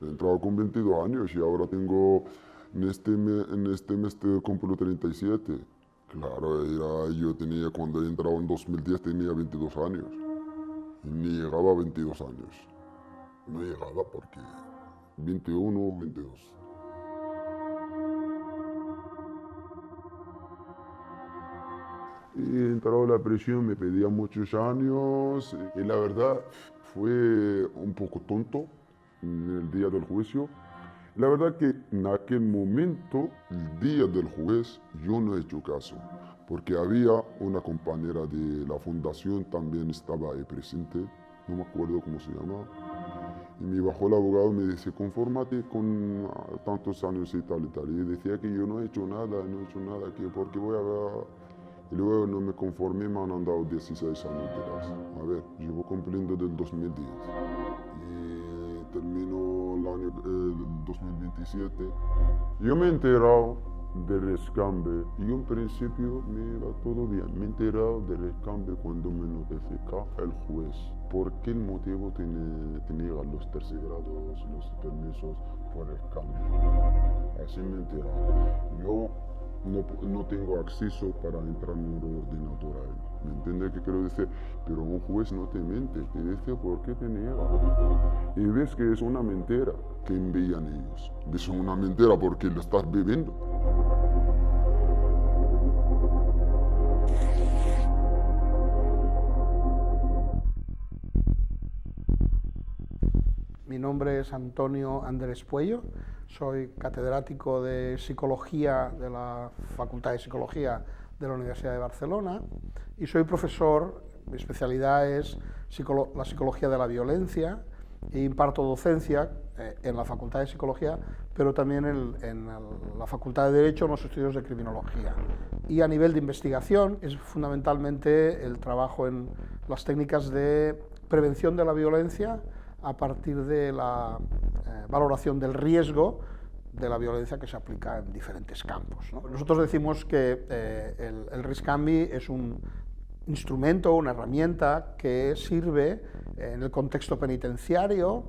He entrado con 22 años y ahora tengo, en este mes cumplo 37. Claro, yo tenía, cuando he entrado en 2010 tenía 22 años. Y ni llegaba a 22 años. No llegaba porque 21 o 22. Y entró la prisión, me pedía muchos años y la verdad fue un poco tonto en el día del juicio. La verdad que en aquel momento, el día del juez, yo no he hecho caso, porque había una compañera de la fundación, también estaba ahí presente, no me acuerdo cómo se llama, y me bajó el abogado y me dice, confórmate con tantos años y tal, y decía que yo no he hecho nada, que porque voy a ver. Y luego no me conformé, me han dado 16 años de cárcel. A ver, llevo cumpliendo del 2010 y termino el año 2027. Yo me he enterado del rescate y en principio me iba todo bien. Me he enterado del rescate cuando me notifica el juez. ¿Por qué el motivo tenía los tercer grados, los permisos por rescate? Así me he enterado. Yo no tengo acceso para entrar en un ordenador ahí. ¿Me entiendes qué quiero decir? Pero un juez no te miente, te dice por qué te niega. Y ves que es una mentira que envían ellos. Es una mentira porque lo estás viviendo. Mi nombre es Antonio Andrés Puello, soy catedrático de Psicología de la Facultad de Psicología de la Universidad de Barcelona y soy profesor, mi especialidad es la psicología de la violencia e imparto docencia en la Facultad de Psicología, pero también en la Facultad de Derecho en los estudios de Criminología. Y a nivel de investigación es fundamentalmente el trabajo en las técnicas de prevención de la violencia a partir de la valoración del riesgo de la violencia que se aplica en diferentes campos, ¿no? Nosotros decimos que el RISCAMBI es un instrumento, una herramienta que sirve en el contexto penitenciario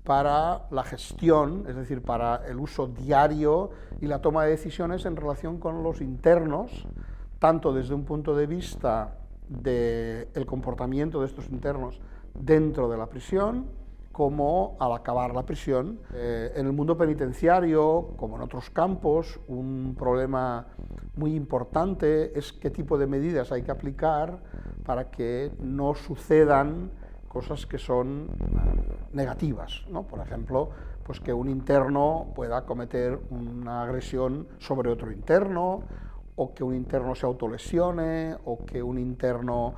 para la gestión, es decir, para el uso diario y la toma de decisiones en relación con los internos, tanto desde un punto de vista del comportamiento de estos internos dentro de la prisión, como al acabar la prisión. En el mundo penitenciario, como en otros campos, un problema muy importante es qué tipo de medidas hay que aplicar para que no sucedan cosas que son negativas, ¿no? Por ejemplo, pues que un interno pueda cometer una agresión sobre otro interno, o que un interno se autolesione, o que un interno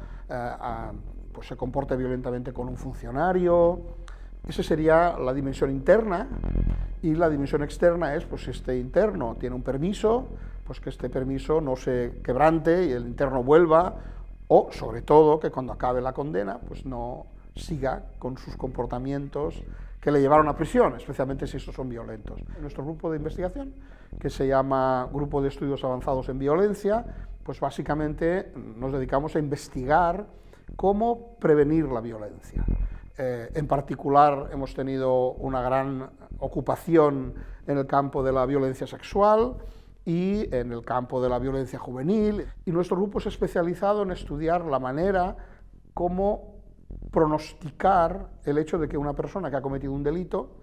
pues se comporte violentamente con un funcionario. Esa sería la dimensión interna, y la dimensión externa es, pues si este interno tiene un permiso, pues que este permiso no se quebrante y el interno vuelva, o sobre todo que cuando acabe la condena pues no siga con sus comportamientos que le llevaron a prisión, especialmente si estos son violentos. Nuestro grupo de investigación, que se llama Grupo de Estudios Avanzados en Violencia, pues básicamente nos dedicamos a investigar cómo prevenir la violencia. En particular hemos tenido una gran ocupación en el campo de la violencia sexual y en el campo de la violencia juvenil, y nuestro grupo es especializado en estudiar la manera como pronosticar el hecho de que una persona que ha cometido un delito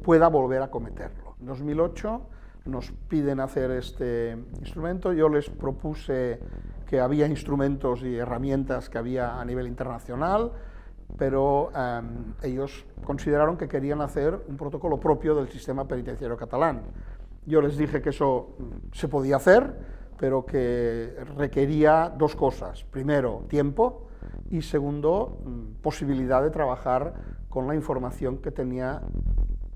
pueda volver a cometerlo. En 2008 nos piden hacer este instrumento, yo les propuse que había instrumentos y herramientas que había a nivel internacional, pero ellos consideraron que querían hacer un protocolo propio del sistema penitenciario catalán. Yo les dije que eso se podía hacer, pero que requería dos cosas. Primero, tiempo, y segundo, posibilidad de trabajar con la información que tenía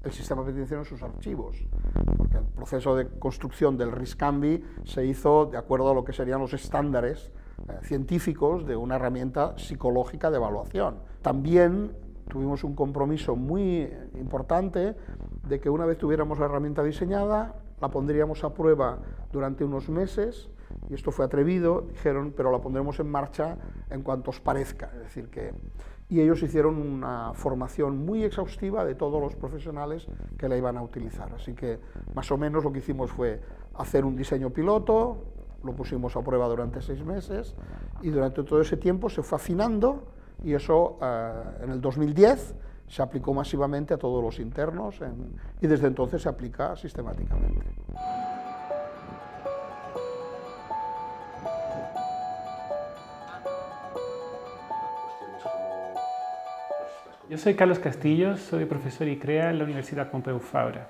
el sistema penitenciario en sus archivos, porque el proceso de construcción del RISCAMBI se hizo de acuerdo a lo que serían los estándares científicos de una herramienta psicológica de evaluación. También tuvimos un compromiso muy importante de que una vez tuviéramos la herramienta diseñada, la pondríamos a prueba durante unos meses, y esto fue atrevido, dijeron, pero la pondremos en marcha en cuanto os parezca, es decir, que y ellos hicieron una formación muy exhaustiva de todos los profesionales que la iban a utilizar. Así que más o menos lo que hicimos fue hacer un diseño piloto, lo pusimos a prueba durante 6 meses y durante todo ese tiempo se fue afinando y eso en el 2010 se aplicó masivamente a todos los internos y desde entonces se aplica sistemáticamente. Yo soy Carlos Castillo, soy profesor ICREA en la Universidad Pompeu Fabra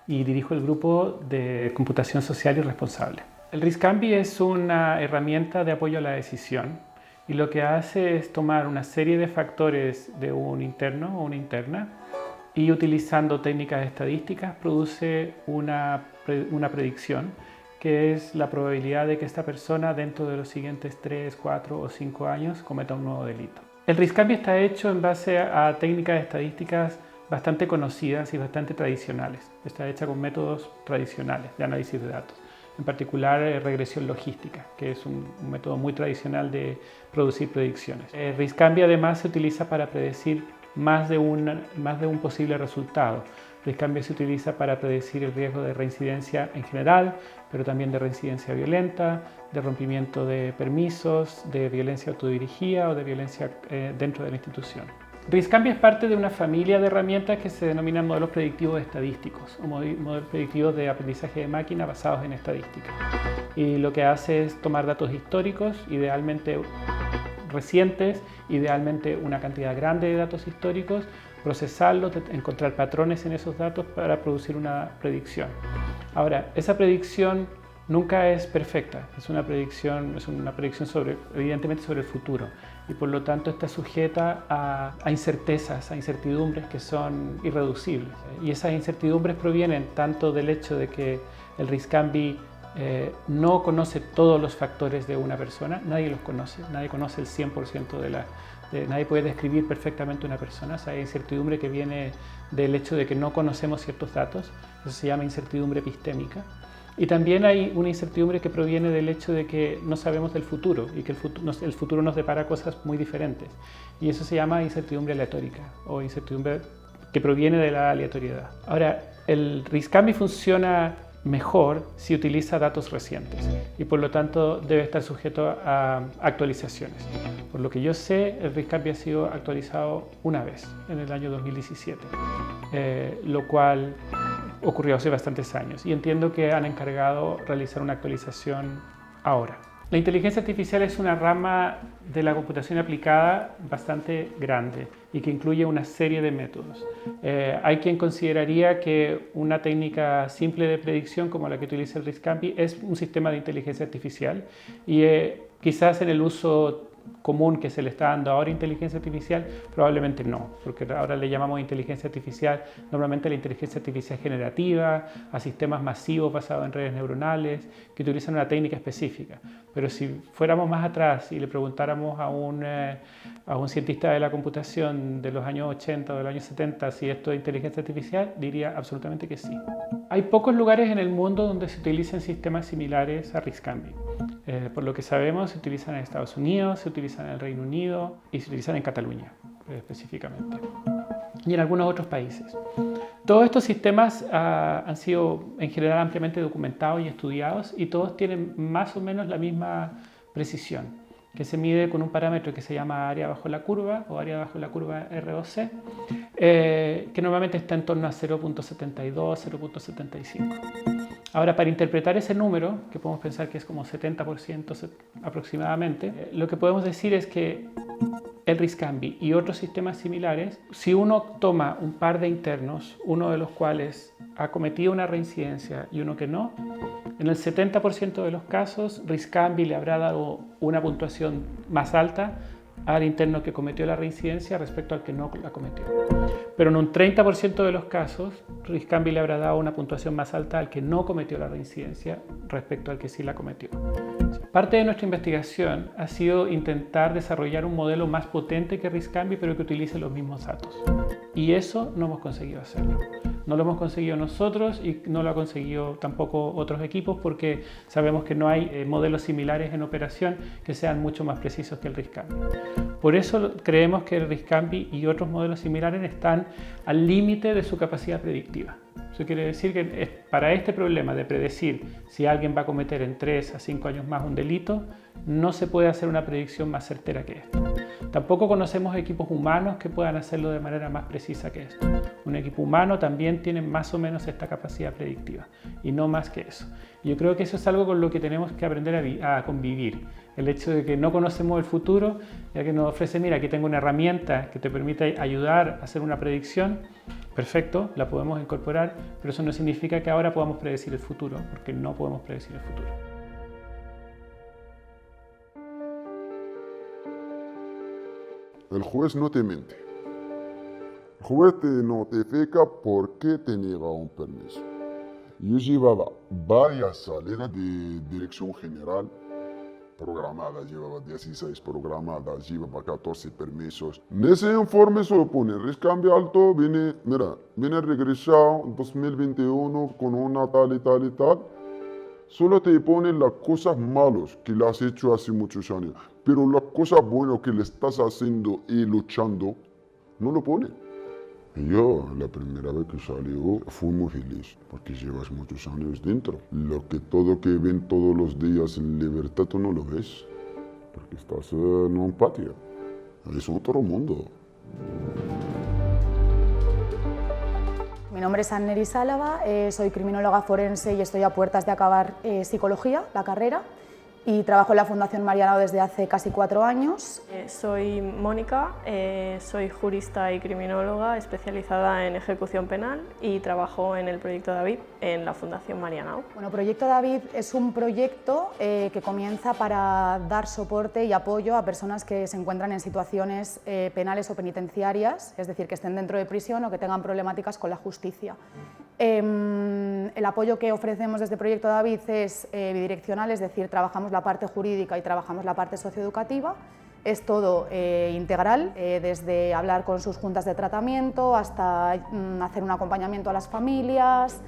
y dirijo el grupo de computación social y responsable. El RISC-AMBI es una herramienta de apoyo a la decisión y lo que hace es tomar una serie de factores de un interno o una interna y utilizando técnicas estadísticas produce una predicción que es la probabilidad de que esta persona dentro de los siguientes 3, 4 o 5 años cometa un nuevo delito. El RISC-AMBI está hecho en base a técnicas estadísticas bastante conocidas y bastante tradicionales. Está hecha con métodos tradicionales de análisis de datos, en particular regresión logística, que es un método muy tradicional de producir predicciones. El RISC-AMBI además se utiliza para predecir más de un posible resultado. RISC-AMBI se utiliza para predecir el riesgo de reincidencia en general, pero también de reincidencia violenta, de rompimiento de permisos, de violencia autodirigida o de violencia dentro de la institución. RISC-AMBI es parte de una familia de herramientas que se denominan modelos predictivos estadísticos o modelos predictivos de aprendizaje de máquina basados en estadística. Y lo que hace es tomar datos históricos, idealmente recientes, idealmente una cantidad grande de datos históricos, procesarlos, encontrar patrones en esos datos para producir una predicción. Ahora, esa predicción nunca es perfecta, es una predicción evidentemente sobre el futuro y por lo tanto está sujeta a incertezas, a incertidumbres que son irreducibles. Y esas incertidumbres provienen tanto del hecho de que el RISC-AMBI no conoce todos los factores de una persona, nadie los conoce, nadie conoce el 100% nadie puede describir perfectamente una persona. O sea, hay incertidumbre que viene del hecho de que no conocemos ciertos datos, eso se llama incertidumbre epistémica. Y también hay una incertidumbre que proviene del hecho de que no sabemos del futuro y que el futuro nos depara cosas muy diferentes. Y eso se llama incertidumbre aleatórica o incertidumbre que proviene de la aleatoriedad. Ahora, el RISC-AMBI funciona mejor si utiliza datos recientes y por lo tanto debe estar sujeto a actualizaciones. Por lo que yo sé, el RISC-AMBI ha sido actualizado una vez, en el año 2017, lo cual ocurrió hace bastantes años y entiendo que han encargado realizar una actualización ahora. La inteligencia artificial es una rama de la computación aplicada bastante grande y que incluye una serie de métodos. Hay quien consideraría que una técnica simple de predicción como la que utiliza el RISC-AMBI es un sistema de inteligencia artificial y quizás en el uso común que se le está dando ahora inteligencia artificial, probablemente no, porque ahora le llamamos inteligencia artificial normalmente la inteligencia artificial generativa, a sistemas masivos basados en redes neuronales que utilizan una técnica específica. Pero si fuéramos más atrás y le preguntáramos a un cientista de la computación de los años 80 o de los años 70 si esto es inteligencia artificial, diría absolutamente que sí. Hay pocos lugares en el mundo donde se utilicen sistemas similares a RISC-AMBI. Por lo que sabemos, se utilizan en Estados Unidos, se utilizan en el Reino Unido y se utilizan en Cataluña específicamente y en algunos otros países. Todos estos sistemas han sido en general ampliamente documentados y estudiados y todos tienen más o menos la misma precisión, que se mide con un parámetro que se llama área bajo la curva o área bajo la curva ROC, que normalmente está en torno a 0.72, 0.75. Ahora, para interpretar ese número, que podemos pensar que es como 70% aproximadamente, lo que podemos decir es que el RISC-AMBI y otros sistemas similares, si uno toma un par de internos, uno de los cuales ha cometido una reincidencia y uno que no, en el 70% de los casos, RISC-AMBI le habrá dado una puntuación más alta al interno que cometió la reincidencia respecto al que no la cometió. Pero en un 30% de los casos, RISC-AMBI le habrá dado una puntuación más alta al que no cometió la reincidencia respecto al que sí la cometió. Parte de nuestra investigación ha sido intentar desarrollar un modelo más potente que RISC-AMBI, pero que utilice los mismos datos. y eso no hemos conseguido hacerlo. No lo hemos conseguido nosotros y no lo ha conseguido tampoco otros equipos porque sabemos que no hay modelos similares en operación que sean mucho más precisos que el RISC-CAMBI. Por eso creemos que el RISC-CAMBI y otros modelos similares están al límite de su capacidad predictiva. Eso quiere decir que para este problema de predecir si alguien va a cometer en 3 a 5 años más un delito, no se puede hacer una predicción más certera que esta. Tampoco conocemos equipos humanos que puedan hacerlo de manera más precisa que esto. Un equipo humano también tiene más o menos esta capacidad predictiva y no más que eso. Y yo creo que eso es algo con lo que tenemos que aprender a convivir. El hecho de que no conocemos el futuro, ya que nos ofrece, mira, aquí tengo una herramienta que te permite ayudar a hacer una predicción, perfecto, la podemos incorporar, pero eso no significa que ahora podamos predecir el futuro, porque no podemos predecir el futuro. El juez no te miente. El juez te notifica por qué te niega un permiso. Yo llevaba varias salidas de dirección general programadas, llevaba 16 programadas, llevaba 14 permisos. En ese informe solo pone RISC-CAMBI alto, viene regresado en 2021 con una tal y tal y tal. Solo te ponen las cosas malas que le has hecho hace muchos años, pero las cosas buenas que le estás haciendo y luchando, no lo pone. Y yo, la primera vez que salió, fui muy feliz, porque llevas muchos años dentro. Todo que ven todos los días en libertad, tú no lo ves, porque estás en un patio. Es otro mundo. Mi nombre es Anneris Álava, soy criminóloga forense y estoy a puertas de acabar psicología, la carrera, y trabajo en la Fundación Marianao desde hace casi 4 años. Soy Mónica, soy jurista y criminóloga especializada en ejecución penal y trabajo en el Proyecto David en la Fundación Marianao. Bueno, Proyecto David es un proyecto que comienza para dar soporte y apoyo a personas que se encuentran en situaciones penales o penitenciarias, es decir, que estén dentro de prisión o que tengan problemáticas con la justicia. El apoyo que ofrecemos desde Proyecto David es bidireccional, es decir, trabajamos la parte jurídica y trabajamos la parte socioeducativa. Es todo integral, desde hablar con sus juntas de tratamiento hasta hacer un acompañamiento a las familias,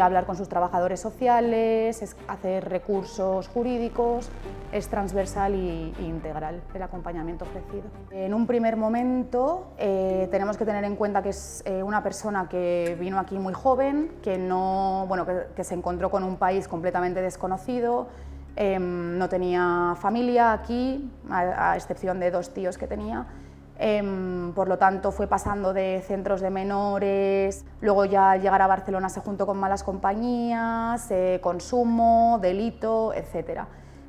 hablar con sus trabajadores sociales, hacer recursos jurídicos. Es transversal e integral el acompañamiento ofrecido. En un primer momento tenemos que tener en cuenta que es una persona que vino aquí muy joven, que se encontró con un país completamente desconocido, no tenía familia aquí, a excepción de 2 tíos que tenía. Por lo tanto fue pasando de centros de menores, luego ya al llegar a Barcelona se juntó con malas compañías, consumo, delito, etc.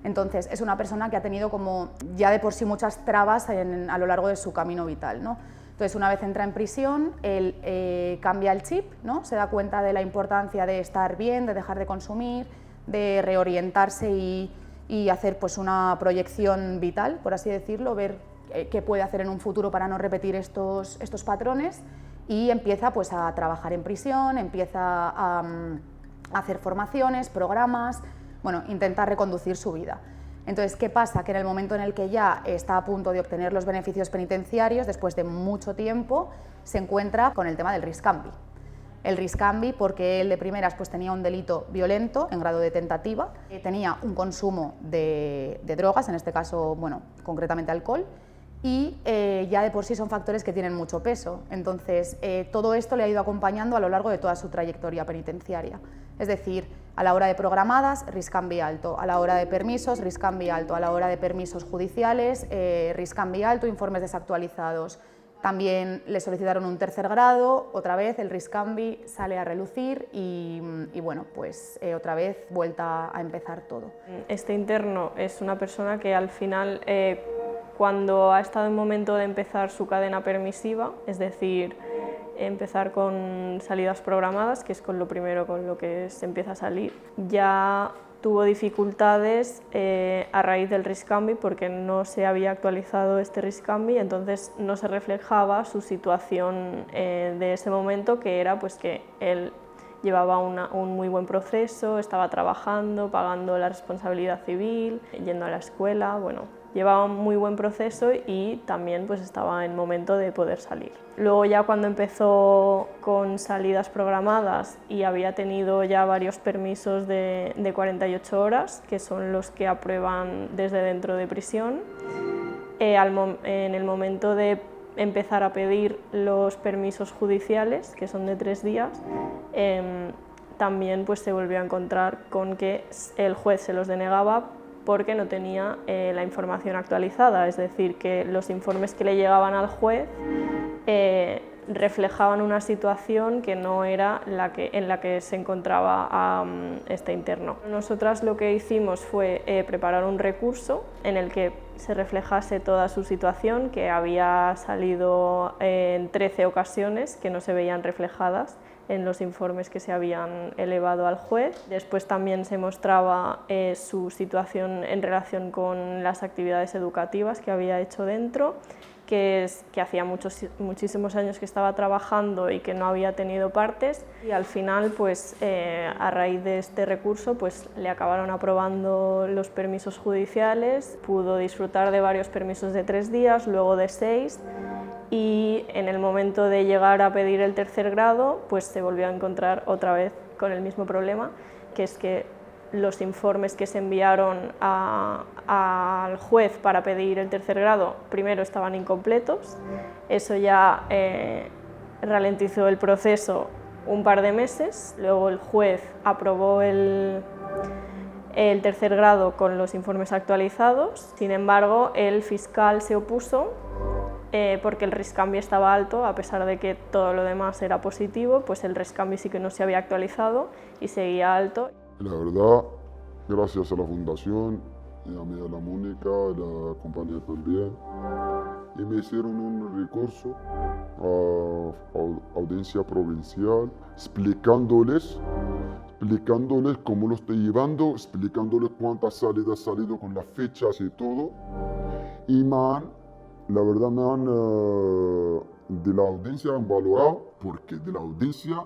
Entonces es una persona que ha tenido como ya de por sí muchas trabas a lo largo de su camino vital, ¿no? Entonces una vez entra en prisión, él cambia el chip, ¿no? Se da cuenta de la importancia de estar bien, de dejar de consumir, de reorientarse y hacer pues una proyección vital, por así decirlo, ver qué puede hacer en un futuro para no repetir estos patrones, y empieza pues a trabajar en prisión, empieza a hacer formaciones, programas, bueno, intenta reconducir su vida. Entonces, ¿qué pasa? Que en el momento en el que ya está a punto de obtener los beneficios penitenciarios, después de mucho tiempo, se encuentra con el tema del RISC-CAMBI. El RISC-CAMBI porque él de primeras pues tenía un delito violento en grado de tentativa, tenía un consumo de drogas, en este caso, bueno, concretamente alcohol, y ya de por sí son factores que tienen mucho peso. Entonces, todo esto le ha ido acompañando a lo largo de toda su trayectoria penitenciaria. Es decir, a la hora de programadas, RISC-CAMBI alto, a la hora de permisos, RISC-CAMBI alto, a la hora de permisos judiciales, RISC-CAMBI alto, informes desactualizados. También le solicitaron un 3er grado, otra vez el RISC-CAMBI sale a relucir y bueno, pues otra vez vuelta a empezar todo. Este interno es una persona que al final, cuando ha estado en momento de empezar su cadena permisiva, es decir, empezar con salidas programadas, que es con lo primero con lo que se empieza a salir, ya tuvo dificultades a raíz del RISC-CAMBI porque no se había actualizado este RISC-CAMBI, entonces no se reflejaba su situación de ese momento, que era pues que él llevaba un muy buen proceso, estaba trabajando, pagando la responsabilidad civil, yendo a la escuela, bueno, llevaba un muy buen proceso y también pues estaba en momento de poder salir. Luego ya cuando empezó con salidas programadas y había tenido ya varios permisos de 48 horas, que son los que aprueban desde dentro de prisión, en el momento de empezar a pedir los permisos judiciales, que son de 3 días, también pues se volvió a encontrar con que el juez se los denegaba porque no tenía la información actualizada, es decir, que los informes que le llegaban al juez reflejaban una situación que no era en la que se encontraba este interno. Nosotras lo que hicimos fue preparar un recurso en el que se reflejase toda su situación, que había salido en 13 ocasiones que no se veían reflejadas en los informes que se habían elevado al juez. Después también se mostraba su situación en relación con las actividades educativas que había hecho dentro, que hacía muchísimos años que estaba trabajando y que no había tenido partes, y al final pues a raíz de este recurso pues le acabaron aprobando los permisos judiciales, pudo disfrutar de varios permisos de 3 días, luego de 6, y en el momento de llegar a pedir el tercer grado pues se volvió a encontrar otra vez con el mismo problema, que es que los informes que se enviaron al juez para pedir el tercer grado primero estaban incompletos, eso ya ralentizó el proceso un par de meses, luego el juez aprobó el tercer grado con los informes actualizados, sin embargo el fiscal se opuso porque el riscambi estaba alto, a pesar de que todo lo demás era positivo, pues el riscambi sí que no se había actualizado y seguía alto. La verdad, gracias a la fundación, y a mí, a la Mónica, a la compañía también, y me hicieron un recurso a audiencia provincial, explicándoles cómo lo estoy llevando, explicándoles cuántas salidas he salido con las fechas y todo, y la verdad de la audiencia han valorado, porque de la audiencia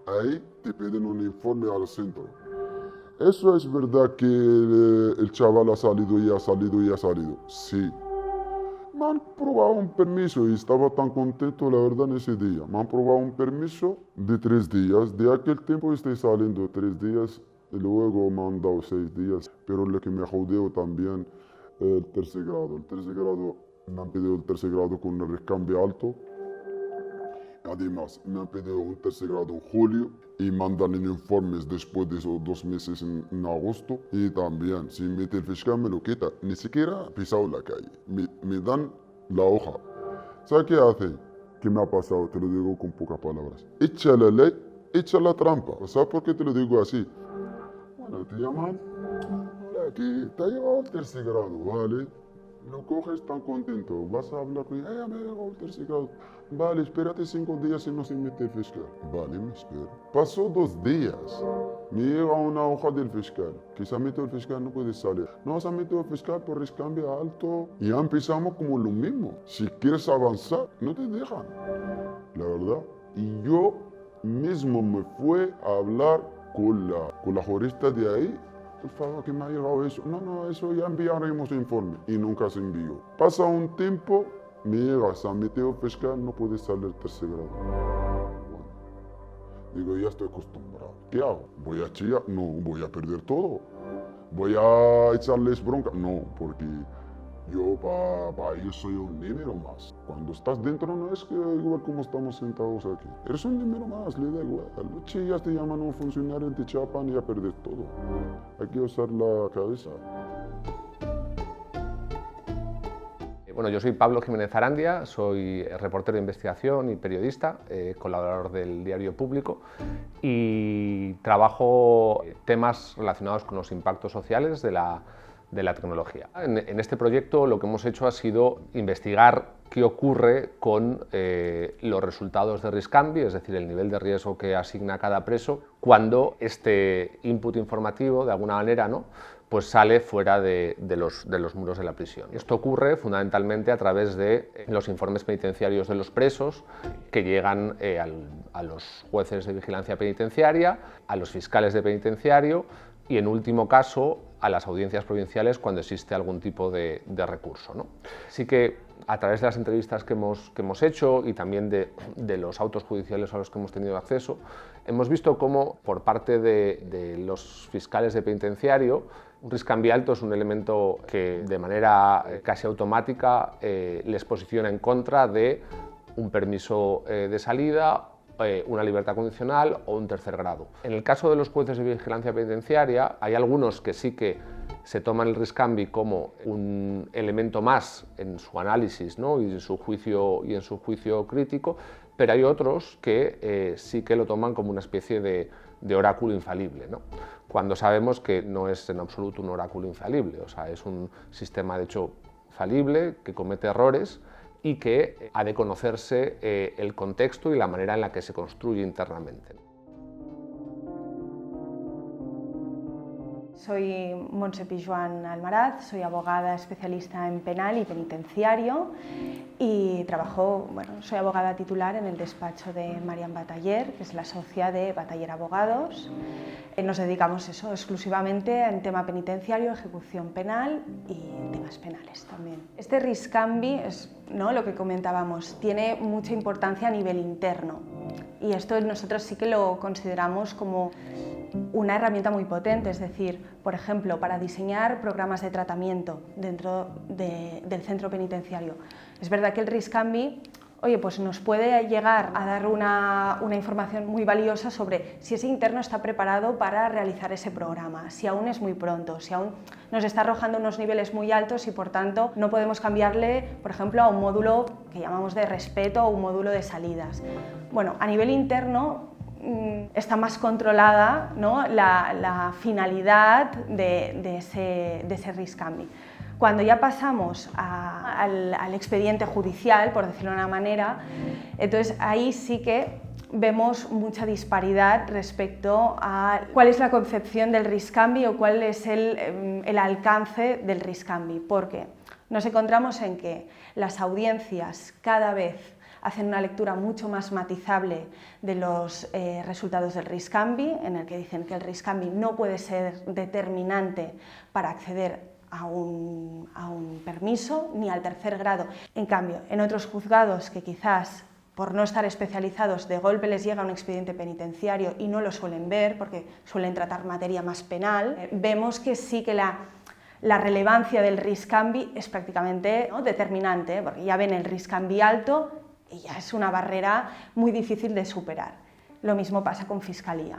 ahí te piden un informe al centro. ¿Eso es verdad que el chaval ha salido y ha salido y ha salido? Sí. Me han probado un permiso y estaba tan contento, la verdad, en ese día. Me han probado un permiso de 3 días. De aquel tiempo estoy saliendo 3 días y luego me han dado 6 días. Pero lo que me jodió también el tercer grado. El tercer grado, me han pedido el tercer grado con un recambio alto. Además, me han pedido un tercer grado en julio y mandan en informes después de esos 2 meses en agosto. Y también, si mete el fiscal me lo quita. Ni siquiera he pisado la calle. Me dan la hoja. ¿Sabes qué hace? ¿Qué me ha pasado? Te lo digo con pocas palabras. Echa la ley, echa la trampa. ¿Sabes por qué te lo digo así? Bueno, te llaman. Hola, aquí te ha llevado el tercer grado, ¿vale? Lo coges tan contento, vas a hablar con ella, me ha llegado el tercer grado. Vale, espérate 5 días y no se mete el fiscal. Vale, me espero. Pasó 2 días, me llega una hoja del fiscal, que se ha metido el fiscal, no puede salir. No se ha metido el fiscal por rescambio alto. Y ya empezamos como lo mismo. Si quieres avanzar, no te dejan. La verdad. Y yo mismo me fui a hablar con la jurista de ahí. Por favor, que me ha llegado eso. No, eso ya enviaremos informe. Y nunca se envió. Pasa un tiempo, me llega, se ha metido el fiscal, no puede salir el tercer grado. Bueno, digo, ya estoy acostumbrado. ¿Qué hago? ¿Voy a chillar? No, voy a perder todo. ¿Voy a echarles bronca? No, porque yo para ellos soy un número más. Cuando estás dentro no es que igual como estamos sentados aquí. Eres un número más, le da igual. Los chillas te llaman a un funcionario, te chapan y a perder todo. Hay que usar la cabeza. Bueno, yo soy Pablo Jiménez Arandia, soy reportero de investigación y periodista, colaborador del Diario Público, y trabajo temas relacionados con los impactos sociales de la tecnología. En este proyecto lo que hemos hecho ha sido investigar qué ocurre con los resultados de riscambi, es decir, el nivel de riesgo que asigna cada preso, cuando este input informativo, de alguna manera, ¿no?, pues sale fuera de los muros de la prisión. Esto ocurre fundamentalmente a través de los informes penitenciarios de los presos que llegan a los jueces de vigilancia penitenciaria, a los fiscales de penitenciario, y, en último caso, a las audiencias provinciales cuando existe algún tipo de recurso, ¿no? Sí que a través de las entrevistas que hemos hecho y también de los autos judiciales a los que hemos tenido acceso, hemos visto cómo por parte de los fiscales de penitenciario un riscambi alto es un elemento que de manera casi automática les posiciona en contra de un permiso de salida, una libertad condicional o un tercer grado. En el caso de los jueces de vigilancia penitenciaria hay algunos que sí que se toman el riscambi como un elemento más en su análisis, ¿no? y en su juicio crítico, pero hay otros que sí que lo toman como una especie de oráculo infalible, ¿no? Cuando sabemos que no es en absoluto un oráculo infalible, o sea, es un sistema de hecho falible que comete errores y que ha de conocerse el contexto y la manera en la que se construye internamente. Soy Montse Pijuan Almaraz, soy abogada especialista en penal y penitenciario y soy abogada titular en el despacho de Marian Bataller, que es la socia de Bataller Abogados. Nos dedicamos exclusivamente en tema penitenciario, ejecución penal y temas penales también. Este riscambi, lo que comentábamos, tiene mucha importancia a nivel interno y esto nosotros sí que lo consideramos como una herramienta muy potente, es decir, por ejemplo, para diseñar programas de tratamiento dentro del centro penitenciario. Es verdad que el riscambi, pues nos puede llegar a dar una información muy valiosa sobre si ese interno está preparado para realizar ese programa, si aún es muy pronto, si aún nos está arrojando unos niveles muy altos y por tanto no podemos cambiarle, por ejemplo, a un módulo que llamamos de respeto o un módulo de salidas. Bueno, a nivel interno está más controlada, ¿no? la finalidad de ese riscambi. Cuando ya pasamos al expediente judicial, por decirlo de una manera, entonces ahí sí que vemos mucha disparidad respecto a cuál es la concepción del riscambi o cuál es el alcance del riscambi, porque nos encontramos en que las audiencias cada vez hacen una lectura mucho más matizable de los resultados del riscambi, en el que dicen que el riscambi no puede ser determinante para acceder a un permiso ni al tercer grado. En cambio, en otros juzgados que quizás por no estar especializados de golpe les llega un expediente penitenciario y no lo suelen ver porque suelen tratar materia más penal, vemos que sí que la relevancia del riscambi es prácticamente determinante, porque ya ven el riscambi alto y ya es una barrera muy difícil de superar. Lo mismo pasa con Fiscalía.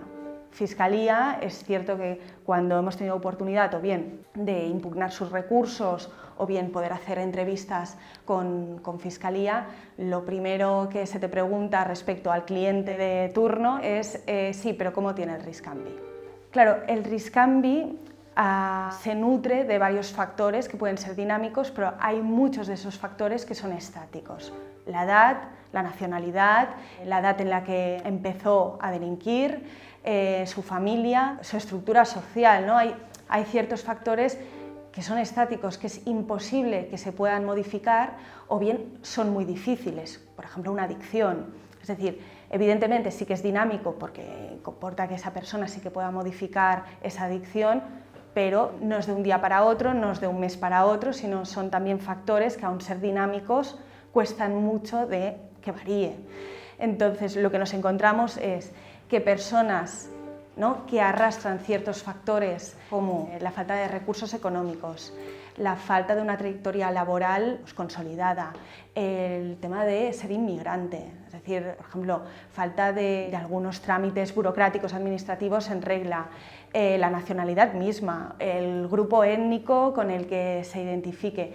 Fiscalía, es cierto que cuando hemos tenido oportunidad o bien de impugnar sus recursos o bien poder hacer entrevistas con Fiscalía, lo primero que se te pregunta respecto al cliente de turno es sí, pero ¿cómo tiene el riscambi? Claro, el riscambi se nutre de varios factores que pueden ser dinámicos, pero hay muchos de esos factores que son estáticos. La edad, la nacionalidad, la edad en la que empezó a delinquir, su familia, su estructura social, ¿no? Hay ciertos factores que son estáticos, que es imposible que se puedan modificar o bien son muy difíciles, por ejemplo una adicción. Es decir, evidentemente sí que es dinámico porque comporta que esa persona sí que pueda modificar esa adicción, pero no es de un día para otro, no es de un mes para otro, sino son también factores que, aun ser dinámicos, cuestan mucho de que varíe. Entonces, lo que nos encontramos es que personas, ¿no?, que arrastran ciertos factores como la falta de recursos económicos, la falta de una trayectoria laboral consolidada, el tema de ser inmigrante, es decir, por ejemplo, falta de algunos trámites burocráticos administrativos en regla, la nacionalidad misma, el grupo étnico con el que se identifique.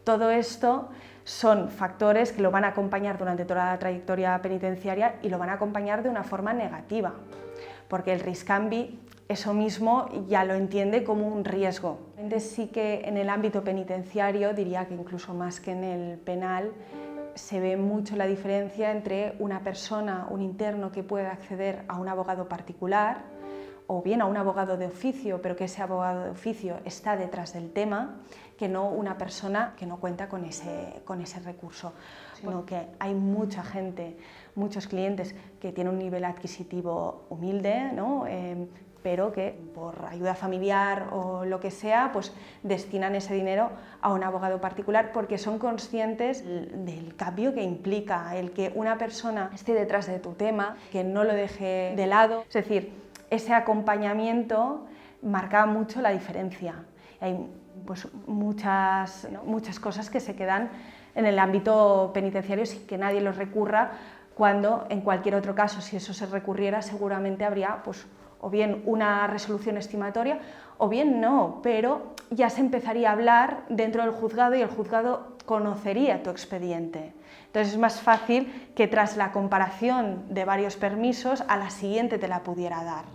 Todo esto son factores que lo van a acompañar durante toda la trayectoria penitenciaria y lo van a acompañar de una forma negativa, porque el riscambi eso mismo ya lo entiende como un riesgo. Sí que en el ámbito penitenciario, diría que incluso más que en el penal, se ve mucho la diferencia entre una persona, un interno que puede acceder a un abogado particular o bien a un abogado de oficio, pero que ese abogado de oficio está detrás del tema, que no una persona que no cuenta con ese recurso. sino que hay mucha gente, muchos clientes que tienen un nivel adquisitivo humilde, ¿no? Pero que por ayuda familiar o lo que sea, pues destinan ese dinero a un abogado particular porque son conscientes del cambio que implica el que una persona esté detrás de tu tema, que no lo deje de lado. Es decir, ese acompañamiento marca mucho la diferencia. Hay pues muchas cosas que se quedan en el ámbito penitenciario sin que nadie los recurra, cuando en cualquier otro caso, si eso se recurriera, seguramente habría pues o bien una resolución estimatoria o bien no, pero ya se empezaría a hablar dentro del juzgado y el juzgado conocería tu expediente. Entonces es más fácil que tras la comparación de varios permisos a la siguiente te la pudiera dar.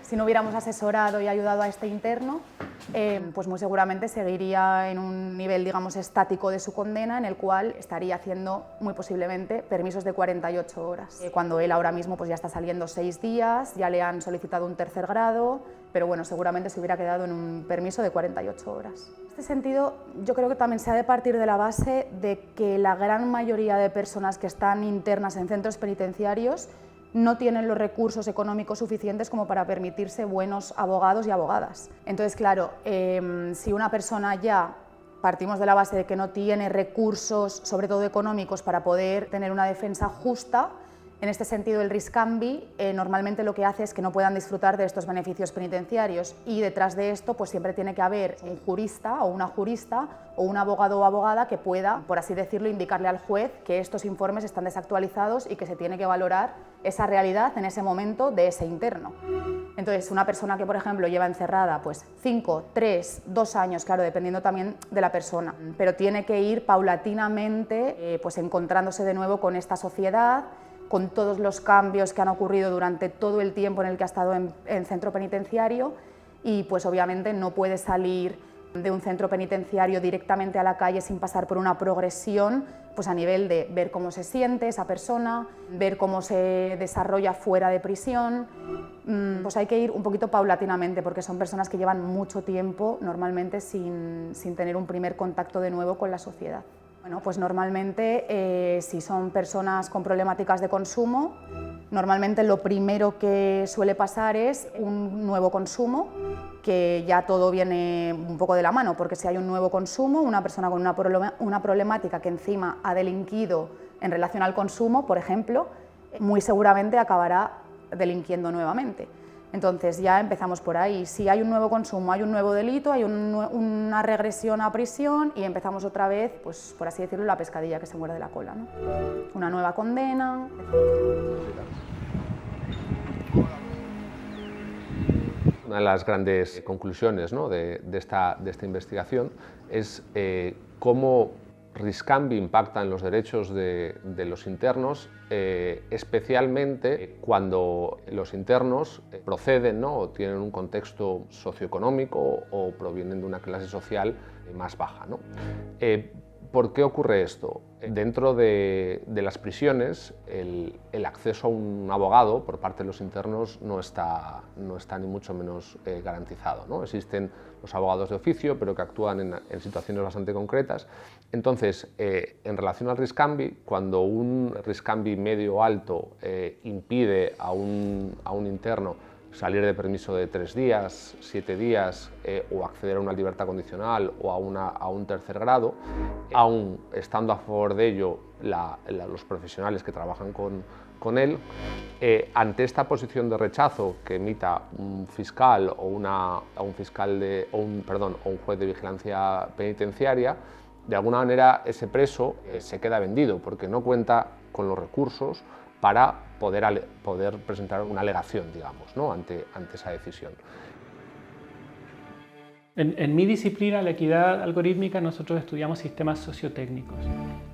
Si no hubiéramos asesorado y ayudado a este interno, pues muy seguramente seguiría en un nivel, digamos, estático de su condena, en el cual estaría haciendo muy posiblemente permisos de 48 horas. Cuando él ahora mismo pues ya está saliendo 6 días, ya le han solicitado un tercer grado, pero bueno, seguramente se hubiera quedado en un permiso de 48 horas. En este sentido, yo creo que también se ha de partir de la base de que la gran mayoría de personas que están internas en centros penitenciarios no tienen los recursos económicos suficientes como para permitirse buenos abogados y abogadas. Entonces, claro, si una persona ya partimos de la base de que no tiene recursos, sobre todo económicos, para poder tener una defensa justa, en este sentido el riscambi normalmente lo que hace es que no puedan disfrutar de estos beneficios penitenciarios, y detrás de esto pues siempre tiene que haber un jurista o una jurista o un abogado o abogada que pueda, por así decirlo, indicarle al juez que estos informes están desactualizados y que se tiene que valorar esa realidad en ese momento de ese interno. Entonces, una persona que, por ejemplo, lleva encerrada pues 5, 3, 2 años, claro, dependiendo también de la persona, pero tiene que ir paulatinamente pues encontrándose de nuevo con esta sociedad, con todos los cambios que han ocurrido durante todo el tiempo en el que ha estado en centro penitenciario, y pues obviamente no puede salir de un centro penitenciario directamente a la calle sin pasar por una progresión pues a nivel de ver cómo se siente esa persona, ver cómo se desarrolla fuera de prisión. Pues hay que ir un poquito paulatinamente, porque son personas que llevan mucho tiempo normalmente sin tener un primer contacto de nuevo con la sociedad. Bueno, pues normalmente si son personas con problemáticas de consumo, normalmente lo primero que suele pasar es un nuevo consumo, que ya todo viene un poco de la mano, porque si hay un nuevo consumo, una persona con una problemática que encima ha delinquido en relación al consumo, por ejemplo, muy seguramente acabará delinquiendo nuevamente. Entonces ya empezamos por ahí. Si hay un nuevo consumo, hay un nuevo delito, hay una regresión a prisión y empezamos otra vez, pues por así decirlo, la pescadilla que se muerde la cola, ¿no? Una nueva condena. Una de las grandes conclusiones, ¿no?, de esta investigación es cómo riscambi impacta en los derechos de los internos, especialmente cuando los internos proceden, ¿no?, o tienen un contexto socioeconómico o provienen de una clase social más baja, ¿no? ¿Por qué ocurre esto? Dentro de las prisiones, el acceso a un abogado por parte de los internos no está ni mucho menos garantizado, ¿no? Existen los abogados de oficio, pero que actúan en situaciones bastante concretas. Entonces, en relación al riscambi, cuando un riscambi medio o alto impide a un interno salir de permiso de 3 días, 7 días o acceder a una libertad condicional o a un tercer grado, aun estando a favor de ello los profesionales que trabajan con él, ante esta posición de rechazo que emita un fiscal o un juez de vigilancia penitenciaria, de alguna manera ese preso se queda vendido porque no cuenta con los recursos para poder presentar una alegación, digamos, ¿no?, ante esa decisión. En mi disciplina, la equidad algorítmica, nosotros estudiamos sistemas sociotécnicos.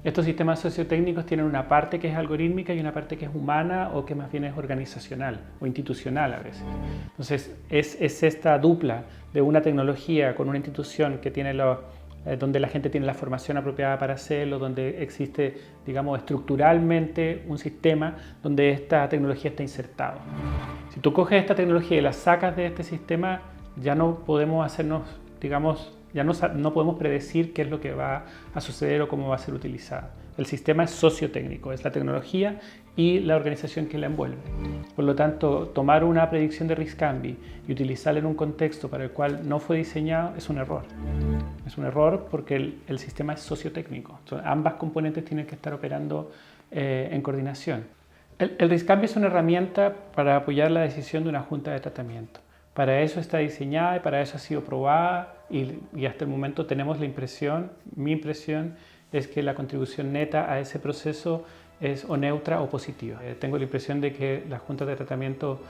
Estos sistemas sociotécnicos tienen una parte que es algorítmica y una parte que es humana o que más bien es organizacional o institucional a veces. Entonces, es esta dupla de una tecnología con una institución que tiene donde la gente tiene la formación apropiada para hacerlo, donde existe, digamos, estructuralmente un sistema donde esta tecnología está insertada. Si tú coges esta tecnología y la sacas de este sistema, ya no podemos hacernos, digamos, Ya no podemos predecir qué es lo que va a suceder o cómo va a ser utilizada. El sistema es sociotécnico, es la tecnología y la organización que la envuelve. Por lo tanto, tomar una predicción de RISC-CAMBI y utilizarla en un contexto para el cual no fue diseñado es un error. Es un error porque el sistema es sociotécnico. Entonces, ambas componentes tienen que estar operando en coordinación. El RISC-CAMBI es una herramienta para apoyar la decisión de una junta de tratamiento. Para eso está diseñada y para eso ha sido probada y hasta el momento tenemos la impresión, mi impresión es que la contribución neta a ese proceso es o neutra o positiva. Tengo la impresión de que las juntas de tratamiento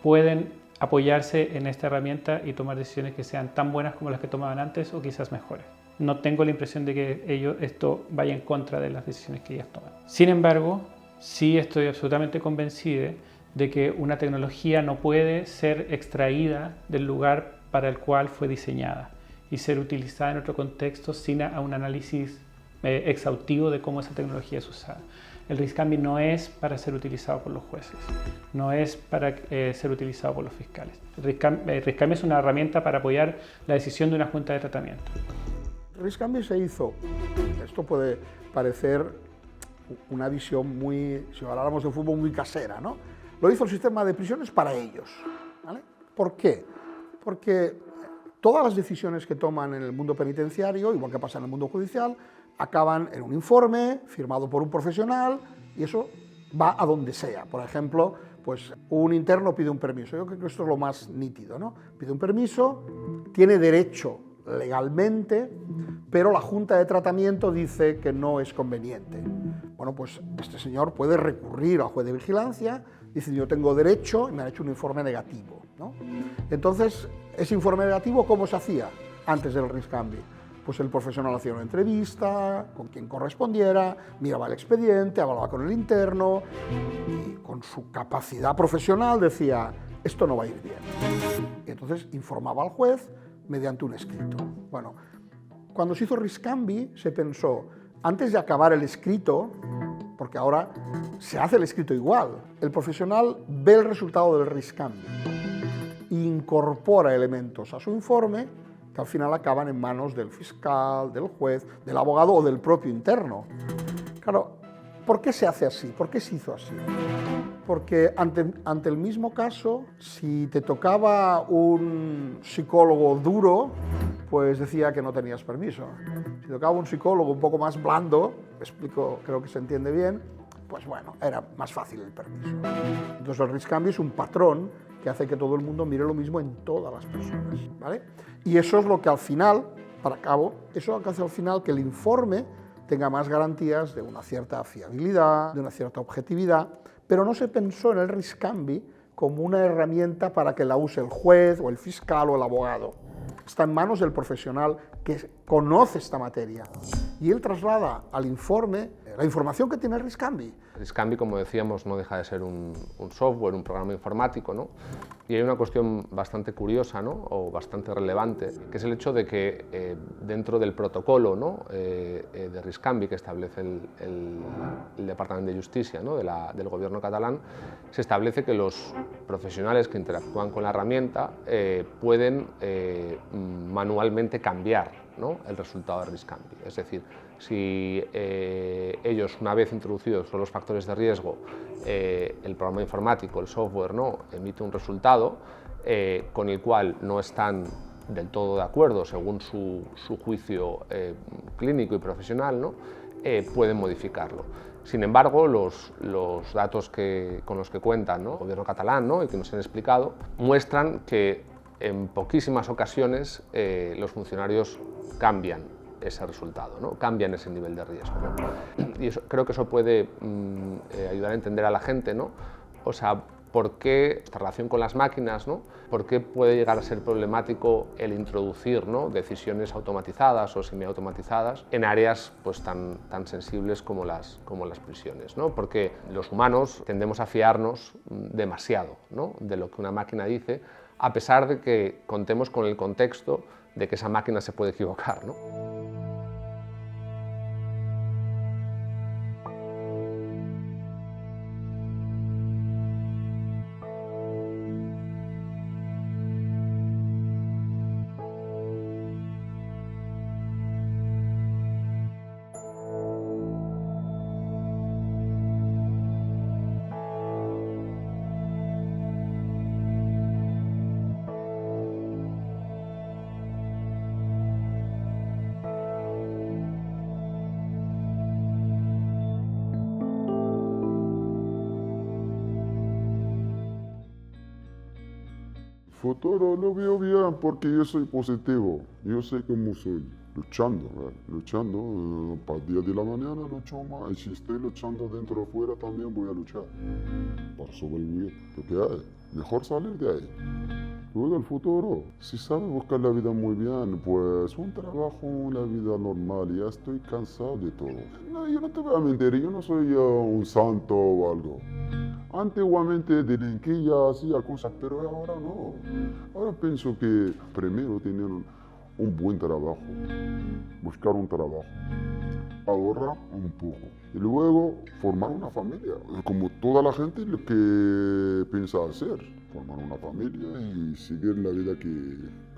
pueden apoyarse en esta herramienta y tomar decisiones que sean tan buenas como las que tomaban antes o quizás mejores. No tengo la impresión de que esto vaya en contra de las decisiones que ellas toman. Sin embargo, sí estoy absolutamente convencido de que una tecnología no puede ser extraída del lugar para el cual fue diseñada y ser utilizada en otro contexto sin un análisis exhaustivo de cómo esa tecnología es usada. El RISC-CAMBI no es para ser utilizado por los jueces, no es para ser utilizado por los fiscales. El RISC-CAMBI es una herramienta para apoyar la decisión de una junta de tratamiento. El RISC-CAMBI se hizo, esto puede parecer una visión muy, si habláramos de fútbol, muy casera, ¿no? Lo hizo el sistema de prisiones para ellos, ¿vale? ¿Por qué? Porque todas las decisiones que toman en el mundo penitenciario, igual que pasa en el mundo judicial, acaban en un informe firmado por un profesional y eso va a donde sea. Por ejemplo, pues un interno pide un permiso. Yo creo que esto es lo más nítido, ¿no? Pide un permiso, tiene derecho legalmente, pero la Junta de Tratamiento dice que no es conveniente. Bueno, pues este señor puede recurrir al juez de vigilancia, dice yo tengo derecho y me han hecho un informe negativo, ¿no? Entonces, ese informe negativo, ¿cómo se hacía antes del RISC-CAMBI? Pues el profesional hacía una entrevista con quien correspondiera, miraba el expediente, hablaba con el interno y con su capacidad profesional decía, esto no va a ir bien. Y entonces informaba al juez mediante un escrito. Bueno, cuando se hizo RISC-CAMBI se pensó, antes de acabar el escrito, porque ahora se hace el escrito igual, el profesional ve el resultado del RISC-CAMBI e incorpora elementos a su informe que al final acaban en manos del fiscal, del juez, del abogado o del propio interno. Claro, ¿por qué se hace así? ¿Por qué se hizo así? Porque ante el mismo caso, si te tocaba un psicólogo duro, pues decía que no tenías permiso. Si tocaba un psicólogo un poco más blando, me explico, creo que se entiende bien, pues bueno, era más fácil el permiso. Entonces el RISC-CAMBI es un patrón que hace que todo el mundo mire lo mismo en todas las personas, ¿vale? Y eso es lo que al final, eso es lo que hace al final que el informe tenga más garantías de una cierta fiabilidad, de una cierta objetividad, pero no se pensó en el RISC-CAMBI como una herramienta para que la use el juez o el fiscal o el abogado. Está en manos del profesional que conoce esta materia y él traslada al informe la información que tiene el RISC-CAMBI. El RISC-CAMBI, como decíamos, no deja de ser un software, un programa informático, ¿no? Y hay una cuestión bastante curiosa, ¿no? O bastante relevante, que es el hecho de que dentro del protocolo, ¿no? De RISC-CAMBI que establece el Departamento de Justicia, ¿no? del gobierno catalán, se establece que los profesionales que interactúan con la herramienta pueden manualmente cambiar, ¿no? el resultado de RISC-CAMBI. Es decir, si ellos, una vez introducidos todos los factores de riesgo, el programa informático, el software, ¿no? emite un resultado con el cual no están del todo de acuerdo según su juicio clínico y profesional, ¿no? Pueden modificarlo. Sin embargo, los datos con los que cuentan, ¿no? el gobierno catalán, ¿no? y que nos han explicado, muestran que en poquísimas ocasiones los funcionarios cambian ese resultado, ¿no? cambian ese nivel de riesgo, ¿no? Y creo que eso puede ayudar a entender a la gente, ¿no? O sea, por qué esta relación con las máquinas, ¿no? por qué puede llegar a ser problemático el introducir, ¿no? decisiones automatizadas o semiautomatizadas en áreas pues, tan sensibles como las prisiones, ¿no? Porque los humanos tendemos a fiarnos demasiado, ¿no? de lo que una máquina dice, a pesar de que contemos con el contexto de que esa máquina se puede equivocar, ¿no? futuro lo veo bien porque yo soy positivo. Yo sé cómo soy. Luchando, luchando. Para el día de la mañana lucho más. Y si estoy luchando dentro o fuera también voy a luchar. Para sobrevivir. Lo que hay. Mejor salir de ahí. Luego el futuro. Si sabes buscar la vida muy bien, pues un trabajo, una vida normal. Ya estoy cansado de todo. No, yo no te voy a mentir. Yo no soy un santo o algo. Antiguamente delinquía, hacía cosas, pero ahora no. Ahora pienso que primero tener un buen trabajo, buscar un trabajo, ahorrar un poco y luego formar una familia, como toda la gente lo que piensa hacer, formar una familia y seguir la vida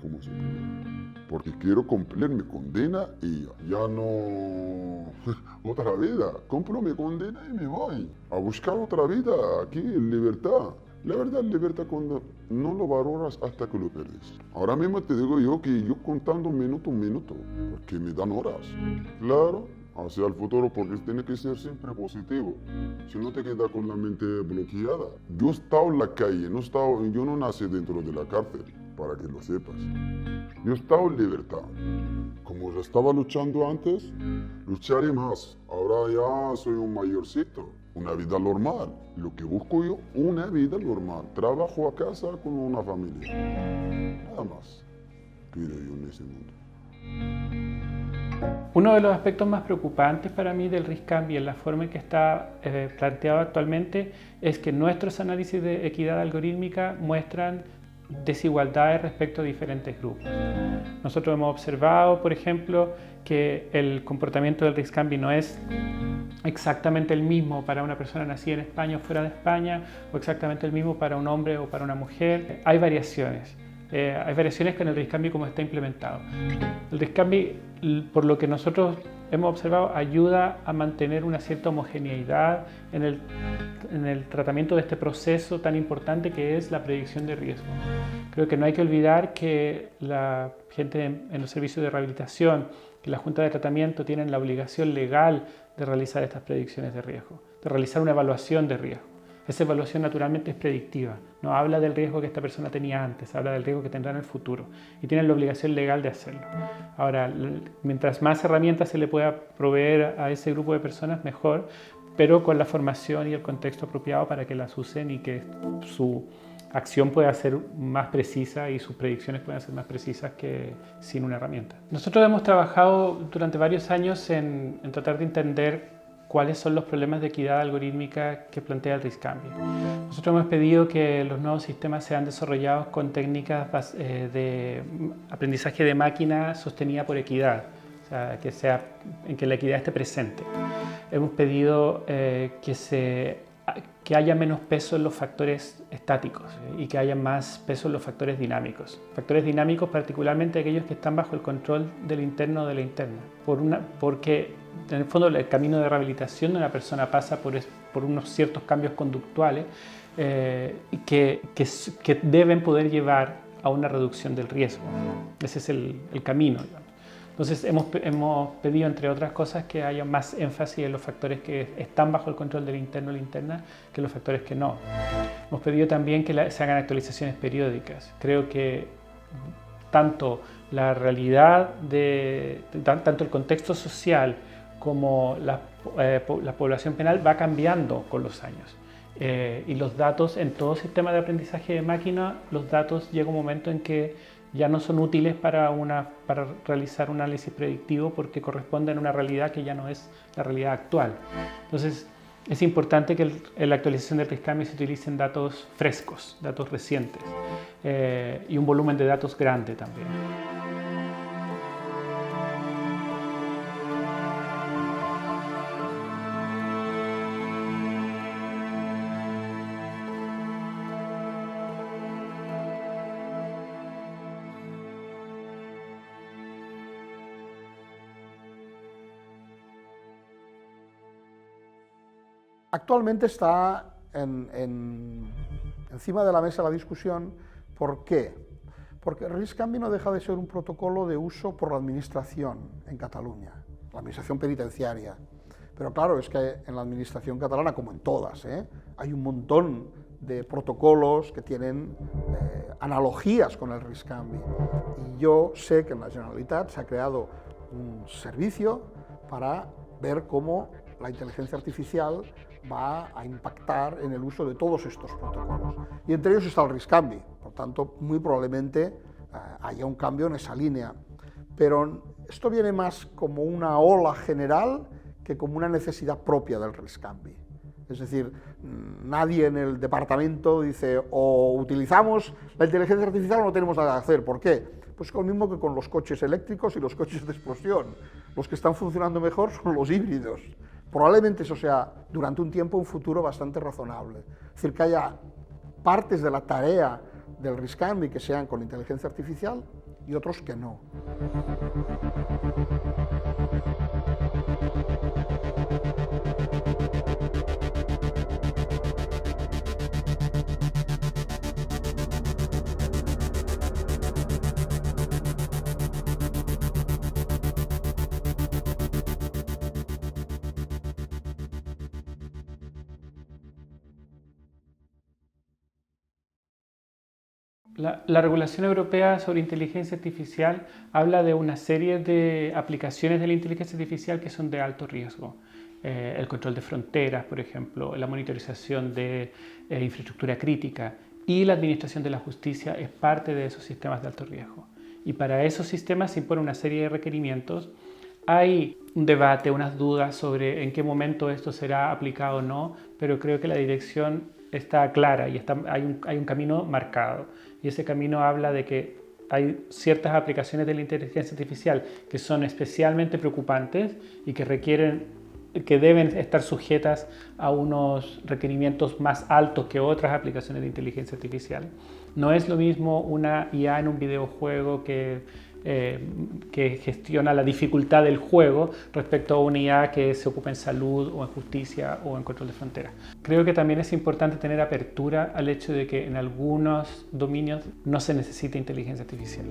como se puede. Porque quiero cumplir mi condena y ya no otra vida. Cumplo mi condena y me voy a buscar otra vida aquí en libertad. La verdad, libertad cuando no lo valoras hasta que lo pierdes. Ahora mismo te digo yo que yo contando minuto a minuto, porque me dan horas. Claro, hacia el futuro porque tiene que ser siempre positivo. Si no te quedas con la mente bloqueada. Yo he estado en la calle, yo no nací dentro de la cárcel, para que lo sepas. Yo he estado en libertad. Como yo estaba luchando antes, lucharé más. Ahora ya soy un mayorcito. Una vida normal. Lo que busco yo, una vida normal. Trabajo a casa con una familia. Nada más pido yo en ese mundo. Uno de los aspectos más preocupantes para mí del RISCAMBI en la forma en que está planteado actualmente es que nuestros análisis de equidad algorítmica muestran desigualdades respecto a diferentes grupos. Nosotros hemos observado, por ejemplo, que el comportamiento del RISCAMBI no es exactamente el mismo para una persona nacida en España o fuera de España, o exactamente el mismo para un hombre o para una mujer. Hay variaciones. Hay variaciones con el RISCAMBI como está implementado. El RISCAMBI, por lo que nosotros hemos observado, ayuda a mantener una cierta homogeneidad en el tratamiento de este proceso tan importante que es la predicción de riesgo. Creo que no hay que olvidar que la gente en los servicios de rehabilitación, que la Junta de Tratamiento tienen la obligación legal de realizar estas predicciones de riesgo, de realizar una evaluación de riesgo. Esa evaluación naturalmente es predictiva, no habla del riesgo que esta persona tenía antes, habla del riesgo que tendrá en el futuro y tienen la obligación legal de hacerlo. Ahora, mientras más herramientas se le pueda proveer a ese grupo de personas, mejor, pero con la formación y el contexto apropiado para que las usen y que su acción pueda ser más precisa y sus predicciones puedan ser más precisas que sin una herramienta. Nosotros hemos trabajado durante varios años en tratar de entender cuáles son los problemas de equidad algorítmica que plantea el RISCAMBI. Nosotros hemos pedido que los nuevos sistemas sean desarrollados con técnicas de aprendizaje de máquina sostenida por equidad, o sea, en que la equidad esté presente. Hemos pedido que haya menos peso en los factores estáticos y que haya más peso en los factores dinámicos. Factores dinámicos particularmente aquellos que están bajo el control del interno o de la interna, porque en el fondo el camino de rehabilitación de una persona pasa por unos ciertos cambios conductuales que deben poder llevar a una reducción del riesgo. Ese es el camino, digamos. Entonces hemos pedido, entre otras cosas, que haya más énfasis en los factores que están bajo el control del interno o la interna que los factores que no. Hemos pedido también que se hagan actualizaciones periódicas. Creo que tanto la realidad, tanto el contexto social como la población penal va cambiando con los años. Y los datos, en todo sistema de aprendizaje de máquina, los datos llega un momento en que ya no son útiles para realizar un análisis predictivo porque corresponden a una realidad que ya no es la realidad actual. Entonces, es importante que en la actualización del RISCAMBI se utilicen datos frescos, datos recientes y un volumen de datos grande también. Actualmente está encima de la mesa la discusión. ¿Por qué? Porque el RISCAMBI no deja de ser un protocolo de uso por la administración en Cataluña, la administración penitenciaria. Pero claro, es que en la administración catalana, como en todas, hay un montón de protocolos que tienen analogías con el RISC-CANVI. Y yo sé que en la Generalitat se ha creado un servicio para ver cómo la inteligencia artificial va a impactar en el uso de todos estos protocolos. Y entre ellos está el RISC-CANVI, por tanto, muy probablemente haya un cambio en esa línea. Pero esto viene más como una ola general que como una necesidad propia del RISC-CANVI. Es decir, nadie en el departamento dice o utilizamos la inteligencia artificial o no tenemos nada que hacer. ¿Por qué? Pues lo mismo que con los coches eléctricos y los coches de explosión. Los que están funcionando mejor son los híbridos. Probablemente eso sea, durante un tiempo, un futuro bastante razonable. Es decir, que haya partes de la tarea del RISC-CANVI que sean con inteligencia artificial y otros que no. La regulación europea sobre inteligencia artificial habla de una serie de aplicaciones de la inteligencia artificial que son de alto riesgo. El control de fronteras, por ejemplo, la monitorización de infraestructura crítica y la administración de la justicia es parte de esos sistemas de alto riesgo. Y para esos sistemas se impone una serie de requerimientos. Hay un debate, unas dudas sobre en qué momento esto será aplicado o no, pero creo que la dirección está clara y hay un camino marcado. Y ese camino habla de que hay ciertas aplicaciones de la inteligencia artificial que son especialmente preocupantes y que deben estar sujetas a unos requerimientos más altos que otras aplicaciones de inteligencia artificial. No es lo mismo una IA en un videojuego que gestiona la dificultad del juego respecto a una IA que se ocupa en salud o en justicia o en control de fronteras. Creo que también es importante tener apertura al hecho de que en algunos dominios no se necesita inteligencia artificial.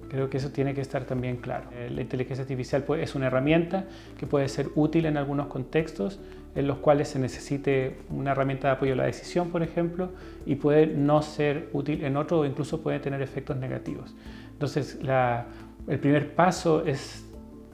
Creo que eso tiene que estar también claro. La inteligencia artificial es una herramienta que puede ser útil en algunos contextos en los cuales se necesite una herramienta de apoyo a la decisión, por ejemplo, y puede no ser útil en otro o incluso puede tener efectos negativos. Entonces, el primer paso es,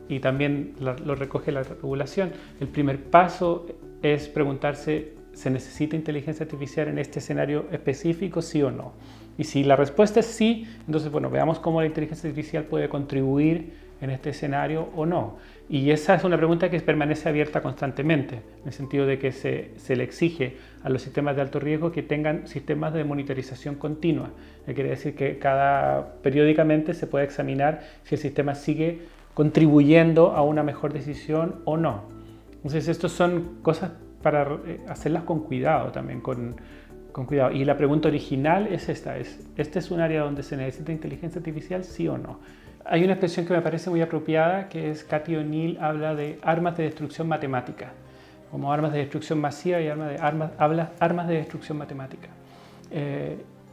y también lo recoge la regulación, el primer paso es preguntarse, ¿se necesita inteligencia artificial en este escenario específico, sí o no? Y si la respuesta es sí, entonces, bueno, veamos cómo la inteligencia artificial puede contribuir en este escenario o no. Y esa es una pregunta que permanece abierta constantemente, en el sentido de que se le exige a los sistemas de alto riesgo que tengan sistemas de monitorización continua. Quiere decir que periódicamente se puede examinar si el sistema sigue contribuyendo a una mejor decisión o no. Entonces, estas son cosas para hacerlas con cuidado también, con cuidado. Y la pregunta original es esta, ¿este es un área donde se necesita inteligencia artificial, sí o no? Hay una expresión que me parece muy apropiada, que es Cathy O'Neil habla de armas de destrucción matemática, como armas de destrucción masiva y armas de destrucción matemática.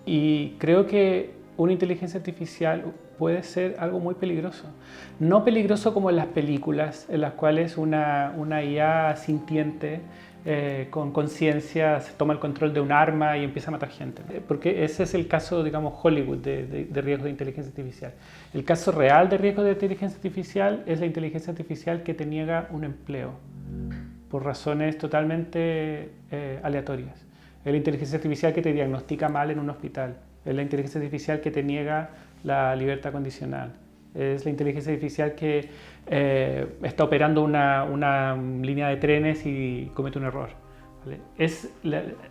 Y creo que una inteligencia artificial puede ser algo muy peligroso. No peligroso como en las películas, en las cuales una IA sintiente con conciencia se toma el control de un arma y empieza a matar gente. Porque ese es el caso, digamos, Hollywood de riesgo de inteligencia artificial. El caso real de riesgo de inteligencia artificial es la inteligencia artificial que te niega un empleo por razones totalmente aleatorias. Es la inteligencia artificial que te diagnostica mal en un hospital. Es la inteligencia artificial que te niega la libertad condicional. Es la inteligencia artificial que está operando una línea de trenes y comete un error. ¿Vale?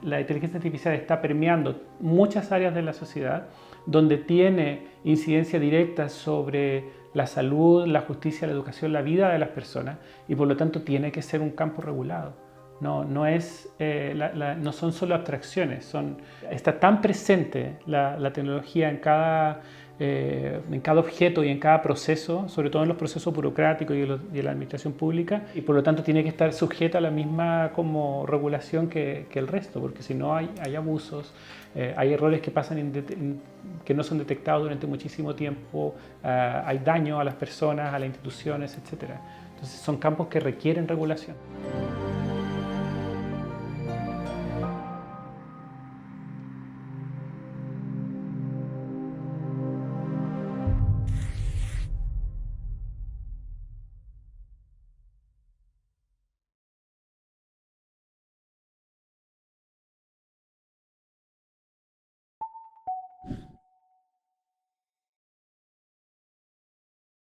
La inteligencia artificial está permeando muchas áreas de la sociedad donde tiene incidencia directa sobre la salud, la justicia, la educación, la vida de las personas y por lo tanto tiene que ser un campo regulado. No son solo abstracciones, está tan presente la tecnología en cada objeto y en cada proceso, sobre todo en los procesos burocráticos y en la administración pública, y por lo tanto tiene que estar sujeta a la misma como regulación que el resto, porque si no hay abusos, hay errores que pasan que no son detectados durante muchísimo tiempo, hay daño a las personas, a las instituciones, etc. Entonces son campos que requieren regulación.